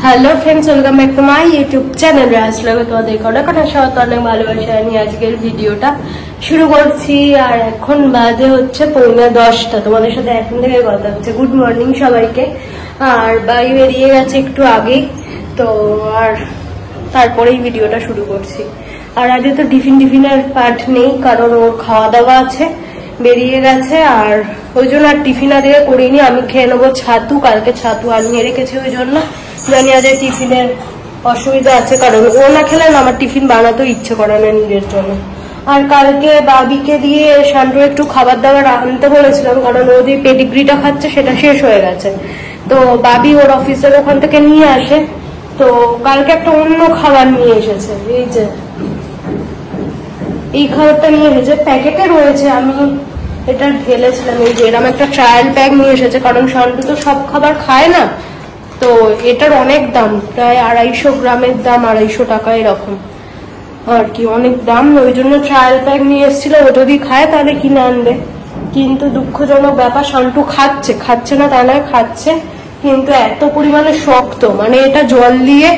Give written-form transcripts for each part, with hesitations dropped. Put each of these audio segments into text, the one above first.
Hello friends, welcome back to my YouTube channel রাজলগে। তোমাদেরকে অনেক সাথে অনেক ভালোবাসা নিয়ে আজকের ভিডিওটা শুরু করছি। আর এখন বাজে হচ্ছে 9:45। তোমাদের সাথে এখন থেকে কথা হচ্ছে। গুড মর্নিং সবাইকে। আর বাই বেরিয়ে গেছে একটু আগেই তো, আর তারপরেই ভিডিওটা শুরু করছি। আর আজকে তো টিফিনের পার্ট নেই, কারণ ওর খাওয়া দাওয়া আছে, বেরিয়ে গেছে। আর ওই জন্য আর টিফিন আদিকে করিনি। আমি খেয়ে নেবো ছাতু, কালকে ছাতু আনিয়ে রেখেছি, ওই জন্য জানি আজ টিফিনের অসুবিধা আছে, কারণ ও না খেলে না আমার টিফিন বানাতেও ইচ্ছে করে না নিজের জন্য। আর কালকে বাবিকে দিয়ে শান্টু একটু খাবার দাবার আনতে বলেছিলাম, কারণ ও যে পেডিগ্রিটা খাচ্ছে সেটা শেষ হয়ে গেছে। তো বাবি ওর অফিসের ওখান থেকে নিয়ে আসে, তো কালকে একটা অন্য খাবার নিয়ে এসেছে। এই যে এই খাবারটা নিয়ে এসেছে, প্যাকেটে রয়েছে, আমি এটা ঢেলেছিলাম। এই যে এরকম একটা ট্রায়াল প্যাক নিয়ে এসেছে, কারণ শান্টু তো সব খাবার খায় না। তো এটার অনেক দাম, প্রায় 250 গ্রামের দাম 250 টাকা এরকম আর কি, অনেক দাম। ওই জন্য ট্রায়াল প্যাক নিয়ে এসেছিল, ও যদি খায় তাহলে কিনে আনবে। কিন্তু দুঃখজনক ব্যাপার, শান্টু খাচ্ছে না তা নয়, খাচ্ছে, কিন্তু এত পরিমাণে শক্ত, মানে এটা জল দিয়ে,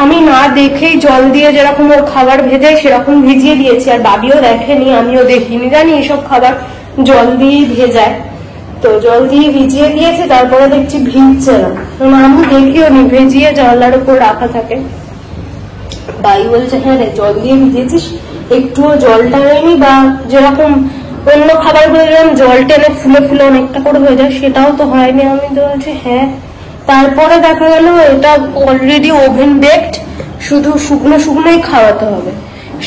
আমি না দেখেই জল দিয়ে যেরকম ওর খাবার ভেজাই সেরকম ভিজিয়ে দিয়েছি। আর বাবিও দেখেনি, আমিও দেখিনি, জানি এসব খাবার জল দিয়েই ভেজায়। তো জল দিয়ে ভিজিয়ে দিয়েছে, তারপরে দেখছি ভিজছে না। আমি দেখিও নি, ভেজিয়ে জানলার উপর রাখা থাকে। বাই বলছে হ্যাঁ রে, জল দিয়ে ভিজিয়েছিস, একটুও জলটা হয়নি, বা যেরকম অন্য খাবার গুলো যেরকম জল টেনে ফুলে ফুলে অনেকটা করে হয়ে যায়, সেটাও তো হয়নি। আমি তো বলছি হ্যাঁ। তারপরে দেখা গেল এটা অলরেডি ওভেন বেকড, শুধু শুকনোই খাওয়াতে হবে।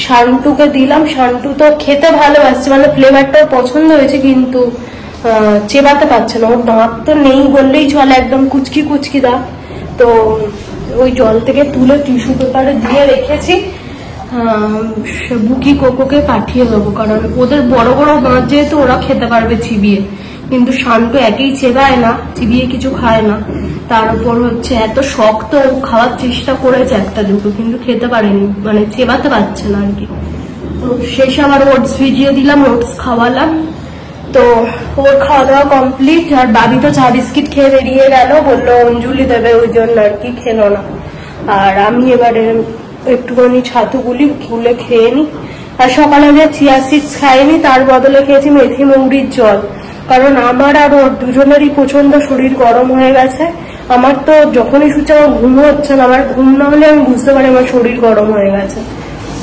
শান্টুকে দিলাম, শান্টু তো খেতে ভালোবাসছে, মানে ফ্লেভারটাও পছন্দ হয়েছে, কিন্তু চেবাতে পারছে না। ওর দাঁত তো নেই বললেই চলে, একদম কুচকি দাঁত। তো ওই জল থেকে তুলে টিস্যু পেপারে দিয়ে রেখেছি, বুকি কোকোকে পাঠিয়ে দেবো, কারণ ওদের বড় বড় দাঁত যেহেতু ওরা খেতে পারবে চিবিয়ে, কিন্তু শান্ত একেই চেবায় না, চিবিয়ে কিছু খায় না। তার উপর হচ্ছে এত শক্ত, খাওয়ার চেষ্টা করেছে একটা দুটো, কিন্তু খেতে পারেনি, মানে চেবাতে পারছে না আর কি। তো শেষে আবার ওটস ভিজিয়ে দিলাম, ওটস খাওয়ালাম। তো ওর খাওয়া দাওয়া কমপ্লিট। আর বাবি তো চা বিস্কিট খেয়ে বেরিয়ে গেল, বললো অঞ্জলি দেবে, ওই জন্য আর কি খেলো না। আর আমি এবারে একটুখানি ছাতু গুলে খেয়ে নি। আর সকালে যে চিয়া সিডস খাইনি, তার বদলে খেয়েছি মেথি মৌরির জল, কারণ আমার আর ওর দুজনেরই প্রচন্ড শরীর গরম হয়ে গেছে। আমার তো যখনই শুচ্ছে আমার ঘুম হচ্ছে না, আমার ঘুম না হলে আমি বুঝতে পারি আমার শরীর গরম হয়ে গেছে।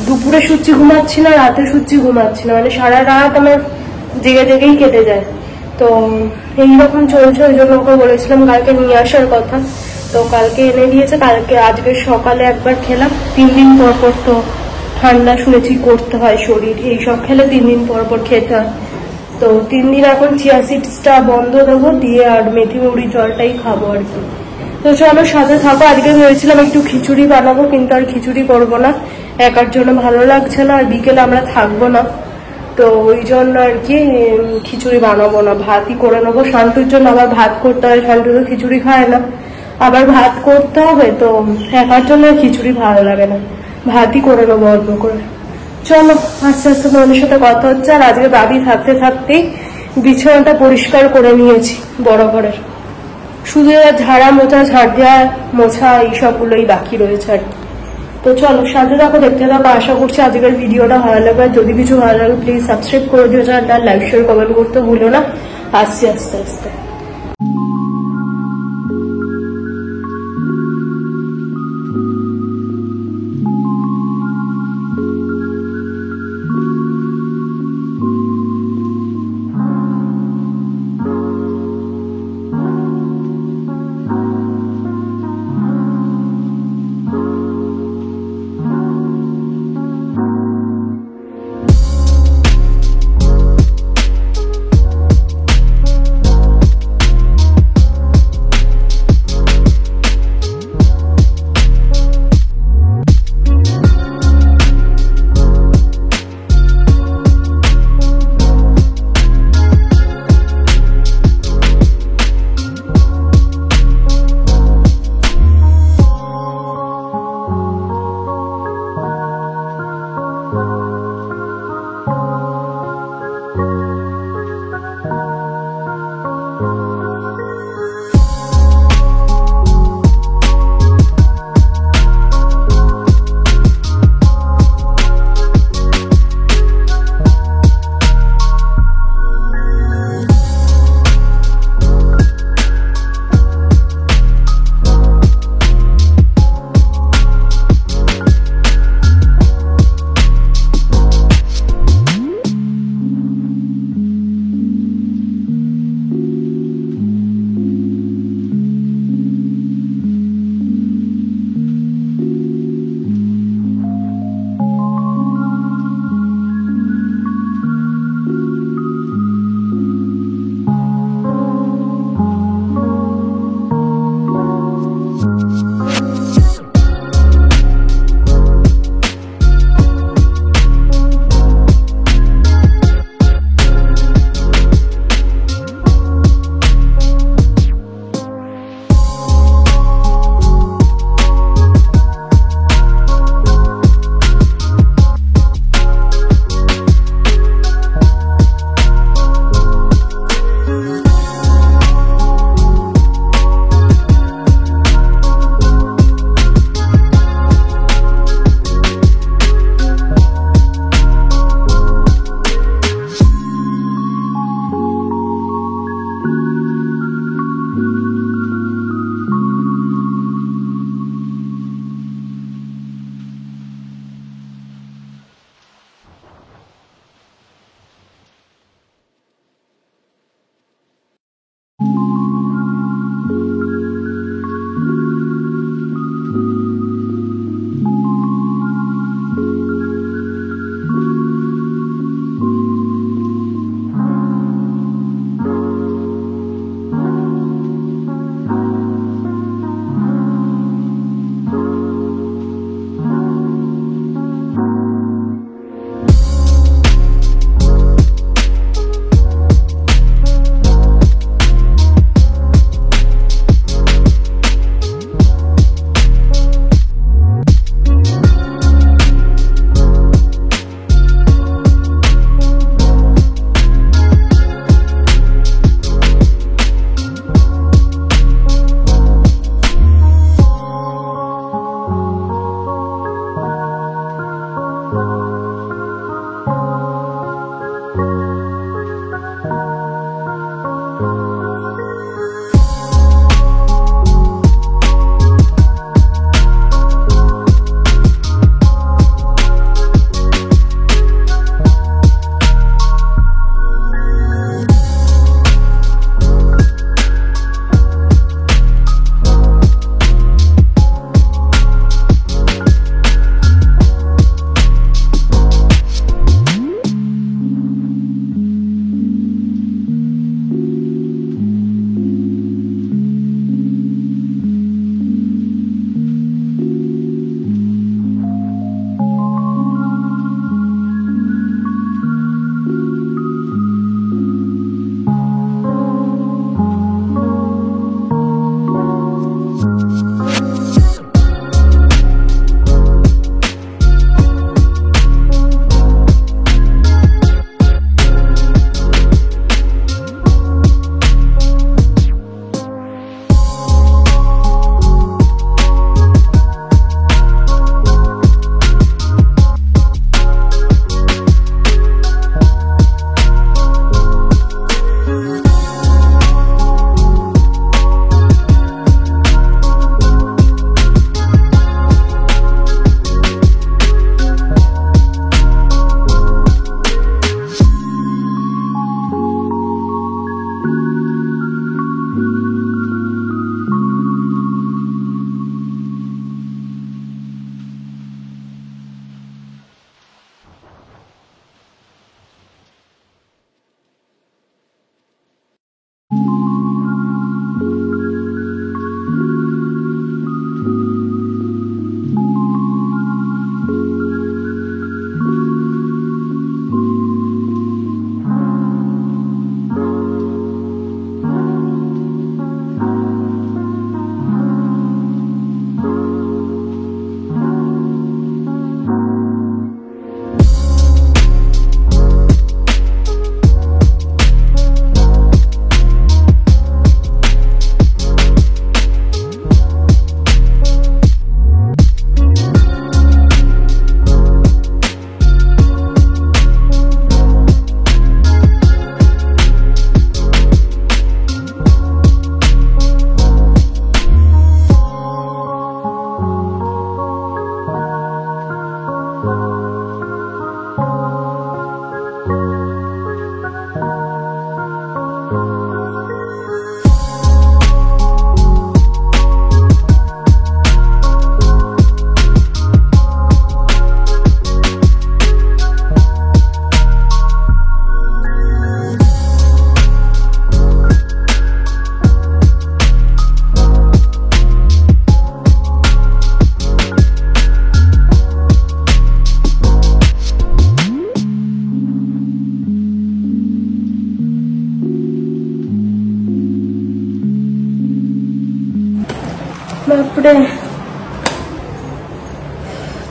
দুপুরে শুচ্ছি ঘুমাচ্ছি না, রাতে শুচ্ছি ঘুমাচ্ছি না, মানে সারা রাত আমার জেগেই কেটে যায়। তো এইরকম চলছে। ওই জন্য ওকে বলেছিলাম কালকে নিয়ে আসার কথা, তো কালকে এনে দিয়েছে। আজকে সকালে একবার খেলাম। 3 দিন পর তো ঠান্ডা শুনেছি করতে হয় শরীর, এইসব খেলে 3 দিন পর খেতে হয়। তো 3 দিন এখন চিয়া সিডসটা বন্ধ দেবো দিয়ে, আর মেথি মৌরি জলটাই খাবো আর কি। তো চলো সাথে থাকো। আজকে ভেবেছিলাম একটু খিচুড়ি বানাবো, কিন্তু আর খিচুড়ি করবো না, একার জন্য ভালো লাগছে না, আর বিকেলে আমরা থাকবো না, তো ওই জন্য আর কি খিচুড়ি বানাবো না, ভাতই করে নেবো। শান্তুর জন্য আবার ভাত করতে হয়, শান্তু তো খিচুড়ি খায় না, আবার ভাত করতে হবে, তো একার জন্য খিচুড়ি ভালো লাগে না, ভাতই করে নেবো অল্প করে। চলো আস্তে আস্তে তোমাদের সাথে কথা হচ্ছে। আর আজকে বাবি থাকতেই বিছানাটা পরিষ্কার করে নিয়েছি বড় ঘরের, শুধু ঝাড়া মোছা, ঝাড় দেওয়া মোছা এইসবগুলোই বাকি রয়েছে আর কি। তো চলো সাথে থাকো, দেখতে থাকো। আশা করছি আজকের ভিডিওটা ভালো লাগবে। যদি কিছু ভালো লাগে প্লিজ সাবস্ক্রাইব করে দিও, চ্যানেলটা লাইক শেয়ার কমেন্ট করতে ভুলো না। আসছি আস্তে আস্তে।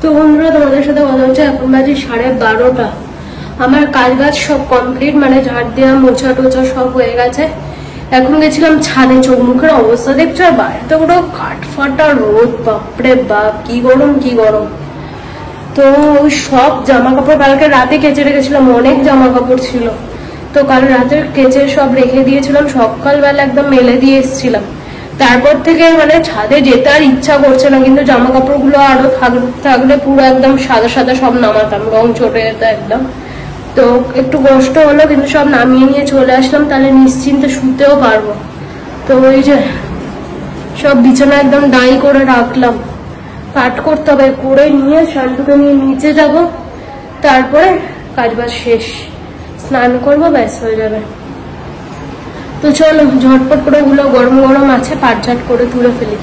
তো বন্ধুরা তোমাদের সাথে কথা হচ্ছে, এখন বাজে 12:30। আমার কাজ বাজ সব কমপ্লিট, মানে ঝাড় দেওয়া মোছা টোছা সব হয়ে গেছে। এখন গেছিলাম ছাদে, চোখ মুখের অবস্থা দেখছো, আর বাইরে পুরো কাঠফাটা রোদ, বাপরে বাপ কি গরম কি গরম। তো ওই সব জামা কাপড় কালকে রাতে কেচে রেখেছিলাম, অনেক জামা কাপড় ছিল, তো কাল রাতে কেচে সব রেখে দিয়েছিলাম, সকালবেলা একদম মেলে দিয়ে এসেছিলাম। তারপর থেকে মানে ছাদে যেতে আর ইচ্ছা করছে না, কিন্তু জামা কাপড় গুলো আরো থাকলে পুরো একদম সাদা সাদা সব নামাতাম, রং চটে যেত একদম। তো একটু কষ্ট হলো, কিন্তু সব নামিয়ে নিয়ে চলে আসলাম, তাহলে নিশ্চিন্তে শুতেও পারবো। তো ওই যে সব বিছানা একদম দাঁই করে রাখলাম, কাট করতে হবে, করে নিয়ে শান্তুকে নিয়ে নিচে যাব, তারপরে কাজ বাজ শেষ, স্নান করবো, ব্যাস হয়ে যাবে। তো চলো ঝটপট করে ওগুলো গরম গরম আছে পাটঝাট করে তুলে ফেলি।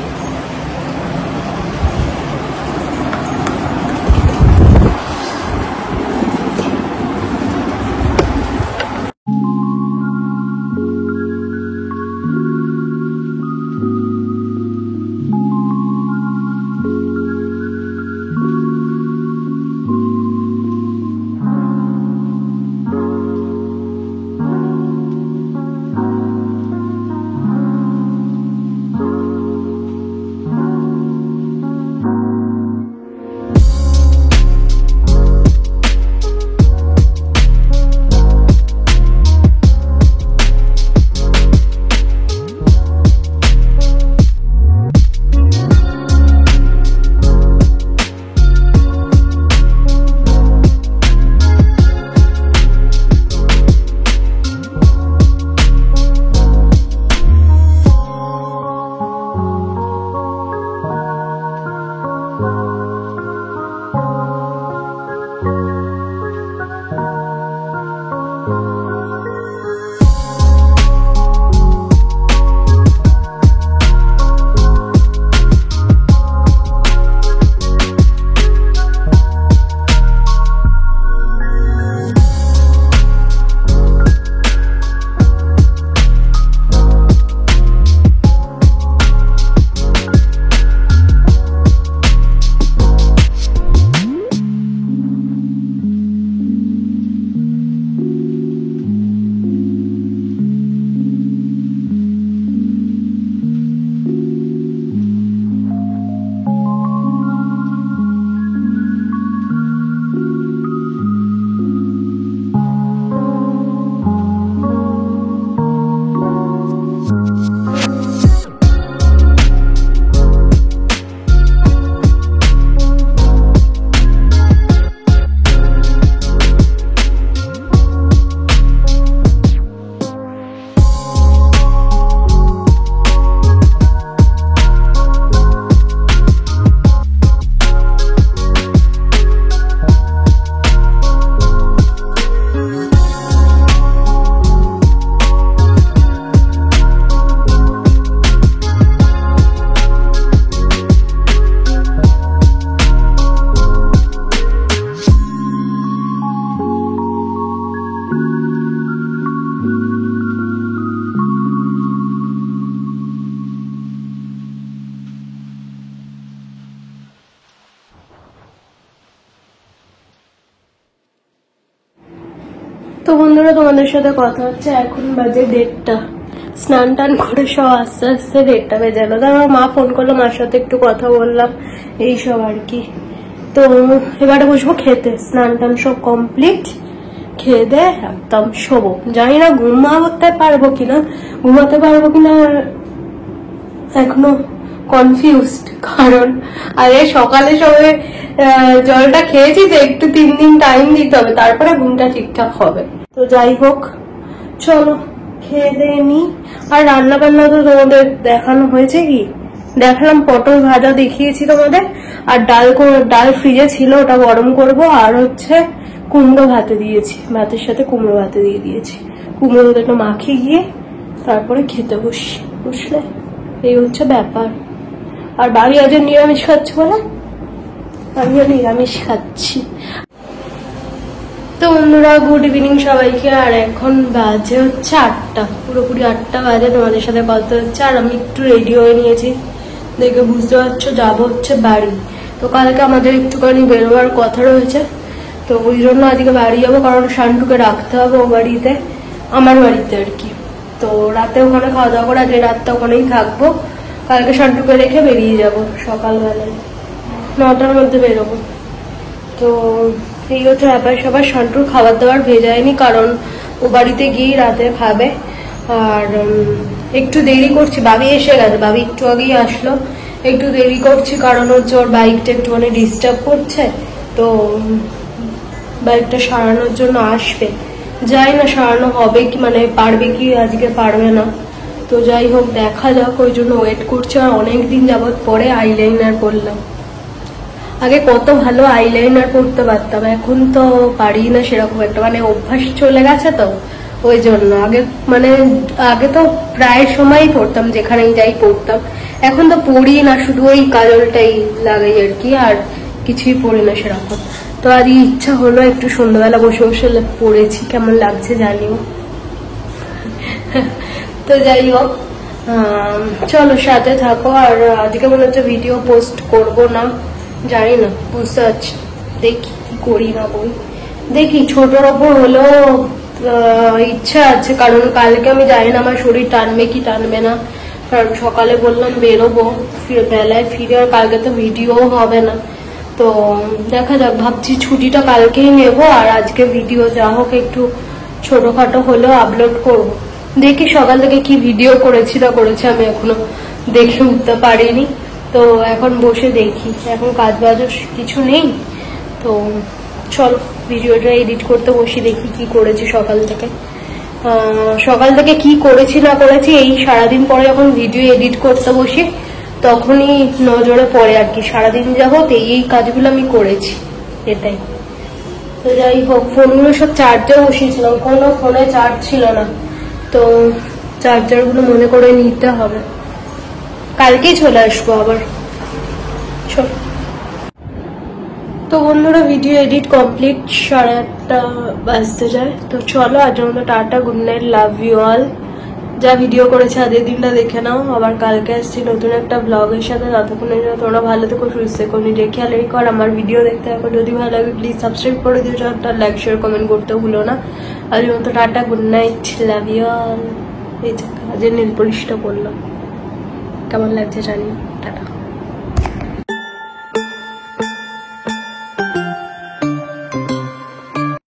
তো বন্ধুরা তোমাদের সাথে কথা হচ্ছে, এখন বাজে 1:30। স্নান টান করে সব আস্তে আস্তে 1:30 বেজে গেল। তারপর মা ফোন করলো, মার সাথে একটু কথা বললাম, এইসব আর কি। তো এবারে বসবো খেতে, স্নান টান সব কমপ্লিট, খেয়ে দে একদম শোবো। জানি না ঘুমাতে পারবো কিনা এখনো কনফিউজড, কারণ আরে সকালে সবে জলটা খেয়েছি, তো একটু 3 দিন টাইম দিতে হবে, তারপরে ঘুমটা ঠিকঠাক হবে। তো যাই হোক চলো খেয়ে দিয়ে নি। আর রান্না বান্না তো তোমাদের দেখানো হয়েছে, কি দেখালাম, পটল ভাজা দেখিয়েছি তোমাদের, আর ডাল ফ্রিজে ছিল, ওটা গরম করব, আর হচ্ছে কুমড়ো ভাতে দিয়েছি, ভাতের সাথে কুমড়ো ভাতে দিয়ে দিয়েছি। কুমড়োটা মাখিয়ে গিয়ে তারপরে খেতে বুঝলে, এই হচ্ছে ব্যাপার। আর বাড়ি আজ নিরামিষ খাচ্ছি বলে আমিও নিরামিষ খাচ্ছি। তো বন্ধুরা গুড ইভিনিং সবাইকে। আর এখন বাজে হচ্ছে 8টা, পুরোপুরি 8টা বাজে, তোমাদের সাথে কথা হচ্ছে। আর আমি একটু রেডি হয়ে নিয়েছি, দেখে বুঝতে পারছো যাবো হচ্ছে বাড়ি। তো কালকে আমাদের একটুখানি বেরোবার কথা রয়েছে, তো ওই জন্য আজকে বাড়ি যাবো, কারণ শান্টুকে রাখতে হবে ও বাড়িতে, আমার বাড়িতে আর কি। তো রাতে ওখানে খাওয়া দাওয়া করে আজকে রাতটা ওখানেই থাকবো, কালকে শান্টুকে রেখে বেরিয়ে যাব সকালবেলায় 9টার মধ্যে বেরোবো। তো এই হচ্ছে ব্যাপার সবার। শান্টুর খাবার দাবার ভেজায়নি, কারণ ও বাড়িতে গিয়েই রাতে খাবে। আর একটু দেরি করছি, বাবি এসে গেছে, বাবি একটু আগেই আসলো। একটু দেরি করছি কারণ হচ্ছে ওর বাইকটা একটুখানি ডিস্টার্ব করছে, তো বাইকটা সারানোর জন্য আসবে। যাই না সারানো হবে কি, মানে পারবে কি, আজকে পারবে না। তো যাই হোক দেখা যাক, ওই জন্য ওয়েট করছি। আর অনেকদিন যাবৎ পরে আইলাইনার করলাম। আগে কত ভালো আইলাইনার করতে পারতাম, এখন তো পারি না সেরকম একটা, মানে অভ্যাস চলে গেছে তো ওই জন্য। আগে তো প্রায় সময়ই পড়তাম, যেখানেই যাই পড়তাম। এখন তো পড়ি না, শুধু ওই কাজলটাই লাগাই আর কি, আর কিছুই পড়ি না সেরকম। তো আজ ইচ্ছা হলো একটু সন্ধ্যাবেলা বসে বসে পড়েছি, কেমন লাগছে জানিও। তো যাই হোক, চলো সাথে থাকো। আর আজকে মনে হচ্ছে ভিডিও পোস্ট করব না, জানি না, বুঝতে পারছি, দেখি কি করি না করি। দেখি ছোটর ওপর হলেও ইচ্ছা আছে, কারণ কালকে আমি জানি না আমার শরীর টানবে কি টানবে না। কারণ সকালে বললাম বেরোবো, বেলায় ফিরে, আর কালকে তো ভিডিও হবে না। তো দেখা যাক, ভাবছি ছুটিটা কালকেই নেবো, আর আজকে ভিডিও যা হোক একটু ছোটখাটো হলেও আপলোড করব। দেখি সকাল থেকে কি ভিডিও করেছি না করেছি আমি এখনো দেখে উঠতে পারিনি। তো এখন বসে দেখি, এখন কাজ বাজও কিছু নেই। তো চলো ভিডিওটা এডিট করতে বসি, দেখি কি করেছি সকাল থেকে। সকাল থেকে কি করেছি না করেছি এই সারাদিন পরে যখন ভিডিও এডিট করতে বসি তখনই নজরে পড়ে আর কি। সারাদিন যাবত এই কাজগুলো আমি করেছি, এটাই। তো যাই হোক, ফোনগুলো সব চার্জে বসিয়েছিলাম, কোনো ফোনে চার্জ ছিল না, তো চার্জারগুলো মনে করে নিতে হবে। কালকেই চলে আসবো আবার। চল। তো বন্ধুরা ভিডিও এডিট কমপ্লিট, 8:30 বাজতে যায়। তো চলো আজকের মতো tata, good night, love you all. যা ভিডিও করেছে আজকের দিনটা দেখে নাও, আবার কালকে আসছি নতুন একটা ব্লগের সাথে। ততক্ষণের জন্য তোমরা ভালো থেকো, সুস্থ থেকো, নিজের খেয়াল রেখো। আর আমার ভিডিও দেখতে থাকো, যদি ভালো লাগে প্লিজ সাবস্ক্রাইব করে দিও, একটা লাইক শেয়ার কমেন্ট করতে ভুলো না। আজকের মতো tata, good night, love you all. এই আজকের নীল পলিশটা করলাম, কেমন লাগছে জানি, টাটা।